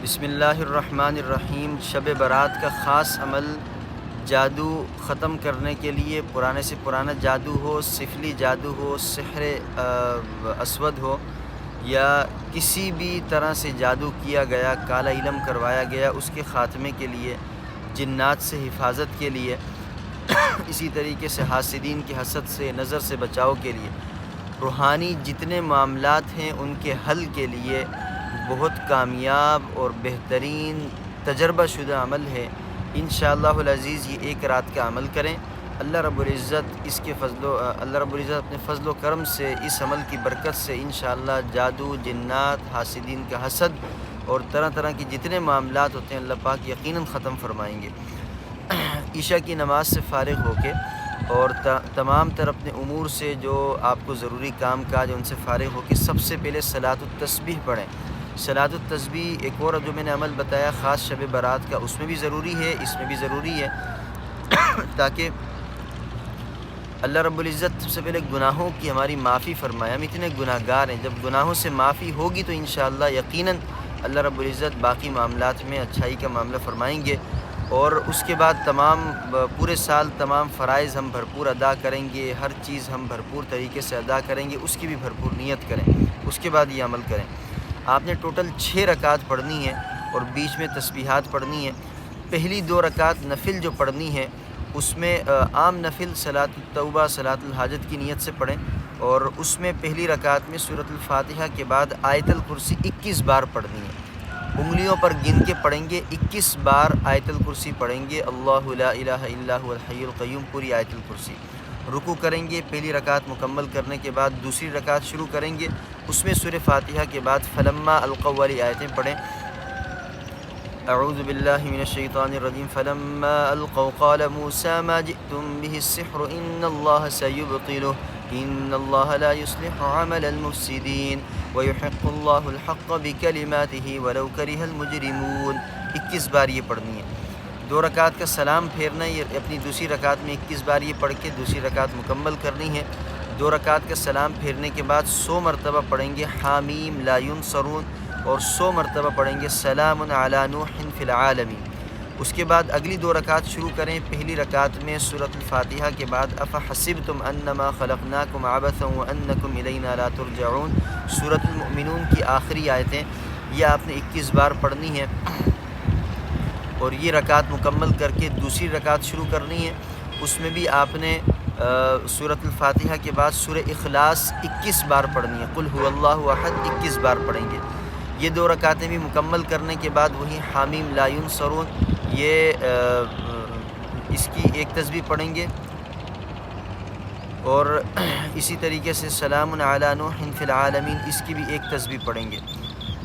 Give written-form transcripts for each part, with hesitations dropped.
بسم اللہ الرحمن الرحیم۔ شب برات کا خاص عمل جادو ختم کرنے کے لیے، پرانے سے پرانا جادو ہو، سفلی جادو ہو، سحر اسود ہو، یا کسی بھی طرح سے جادو کیا گیا، کالا علم کروایا گیا، اس کے خاتمے کے لیے، جنات سے حفاظت کے لیے، اسی طریقے سے حاسدین کی حسد سے، نظر سے بچاؤ کے لیے، روحانی جتنے معاملات ہیں ان کے حل کے لیے بہت کامیاب اور بہترین تجربہ شدہ عمل ہے۔ انشاءاللہ العزیز یہ ایک رات کا عمل کریں، اللہ رب العزت اپنے فضل و کرم سے، اس عمل کی برکت سے انشاءاللہ جادو، جنات، حاسدین کا حسد اور طرح طرح کی جتنے معاملات ہوتے ہیں اللہ پاک یقیناً ختم فرمائیں گے۔ عشاء کی نماز سے فارغ ہو کے اور تمام تر اپنے امور سے جو آپ کو ضروری کام کاج ان سے فارغ ہو کے سب سے پہلے صلاۃ التسبیح پڑھیں۔ صلاۃ التسبیح ایک اور جو میں نے عمل بتایا خاص شب برات کا، اس میں بھی ضروری ہے، اس میں بھی ضروری ہے، تاکہ اللہ رب العزت سب سے پہلے گناہوں کی ہماری معافی فرمائے۔ ہم اتنے گناہ گار ہیں، جب گناہوں سے معافی ہوگی تو انشاءاللہ یقیناً اللہ رب العزت باقی معاملات میں اچھائی کا معاملہ فرمائیں گے، اور اس کے بعد پورے سال تمام فرائض ہم بھرپور ادا کریں گے، ہر چیز ہم بھرپور طریقے سے ادا کریں گے، اس کی بھی بھرپور نیت کریں، اس کے بعد یہ عمل کریں۔ آپ نے ٹوٹل 6 رکعت پڑھنی ہے اور بیچ میں تسبیحات پڑھنی ہے۔ پہلی 2 رکعت نفل جو پڑھنی ہے اس میں عام نفل صلاۃ التوبہ، صلاۃ الحاجت کی نیت سے پڑھیں، اور اس میں پہلی رکعت میں سورۃ الفاتحہ کے بعد آیت الکرسی 21 بار پڑھنی ہے۔ انگلیوں پر گن کے پڑھیں گے، 21 بار آیت الکرسی پڑھیں گے، اللہ لا الہ الا هو الحی القیوم، پوری آیت الکرسی۔ رکوع کریں گے، پہلی رکعت مکمل کرنے کے بعد دوسری رکعت شروع کریں گے، اس میں سورہ فاتحہ کے بعد فلما القوا والی آیتیں پڑھیں۔ اعوذ باللہ من الشیطان الرجیم فلما القوا قال موسیٰ ما جئتم به السحر ان اللہ سیبطلہ ان اللہ لا يصلح عمل المفسدین ويحق اللہ الحق بکلماتہ ولو کرہ المجرمون۔ 21 بار یہ پڑھنی ہے۔ 2 رکعت کا سلام پھیرنا ہے، یہ اپنی دوسری رکعت میں 21 بار یہ پڑھ کے دوسری رکعت مکمل کرنی ہے۔ 2 رکعت کا سلام پھیرنے کے بعد 100 مرتبہ پڑھیں گے حامیم لا ینصرون، اور 100 مرتبہ پڑھیں گے سلام علی نوح فی العالمین۔ اس کے بعد اگلی 2 رکعت شروع کریں۔ پہلی رکعت میں سورۃ الفاتحہ کے بعد افحسبتم انما خلقناکم عبثا وانکم الینا لا ترجعون، سورۃ المؤمنون کی آخری آیتیں یہ آپ نے 21 بار پڑھنی ہے، اور یہ رکعت مکمل کر کے دوسری رکعت شروع کرنی ہے۔ اس میں بھی آپ نے سورۃ الفاتحہ کے بعد سورہ اخلاص 21 بار پڑھنی ہے، قل هو اللہ احد 21 بار پڑھیں گے۔ یہ 2 رکعتیں بھی مکمل کرنے کے بعد وہی حامیم لا ینصرون، یہ اس کی ایک تسبیح پڑھیں گے، اور اسی طریقے سے سلام علی نوح فی العالمین، اس کی بھی ایک تسبیح پڑھیں گے۔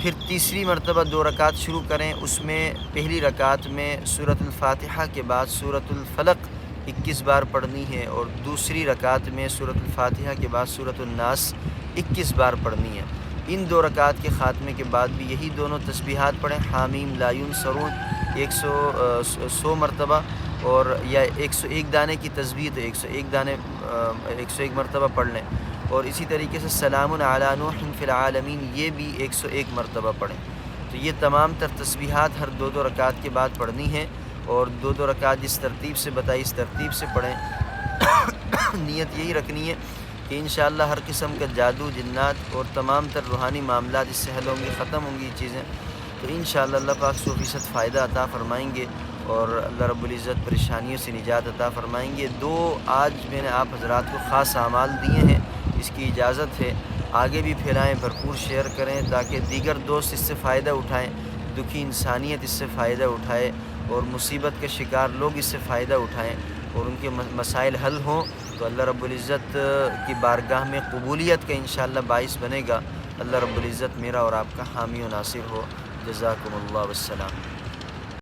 پھر تیسری مرتبہ 2 رکعت شروع کریں، اس میں پہلی رکعت میں سورۃ الفاتحہ کے بعد سورۃ الفلق 21 بار پڑھنی ہے، اور دوسری رکعت میں سورۃ الفاتحہ کے بعد سورۃ الناس 21 بار پڑھنی ہے۔ ان 2 رکعت کے خاتمے کے بعد بھی یہی دونوں تسبیحات پڑھیں، حامیم لا ینصرون 100 مرتبہ، اور یا 101 دانے کی تسبیح تو 101 مرتبہ پڑھ لیں، اور اسی طریقے سے سلام علی نوح فی العالمین یہ بھی 101 مرتبہ پڑھیں۔ تو یہ تمام تر تسبیحات ہر 2 رکعت کے بعد پڑھنی ہے، اور 2 رکعت جس ترتیب سے بتائی اس ترتیب سے پڑھیں۔ نیت یہی رکھنی ہے کہ انشاءاللہ ہر قسم کا جادو، جنات اور تمام تر روحانی معاملات اس سے حل ہوں گی، ختم ہوں گی یہ چیزیں، تو انشاءاللہ اللہ پاک 100% فائدہ عطا فرمائیں گے، اور اللہ رب العزت پریشانیوں سے نجات عطا فرمائیں گے۔ 2 آج میں نے آپ حضرات کو خاص اعمال دیے ہیں، اس کی اجازت ہے آگے بھی پھیلائیں، بھرپور شیئر کریں تاکہ دیگر دوست اس سے فائدہ اٹھائیں، دکھی انسانیت اس سے فائدہ اٹھائے، اور مصیبت کے شکار لوگ اس سے فائدہ اٹھائیں، اور ان کے مسائل حل ہوں، تو اللہ رب العزت کی بارگاہ میں قبولیت کا انشاءاللہ باعث بنے گا۔ اللہ رب العزت میرا اور آپ کا حامی و ناصر ہو۔ جزاکم اللہ والسلام۔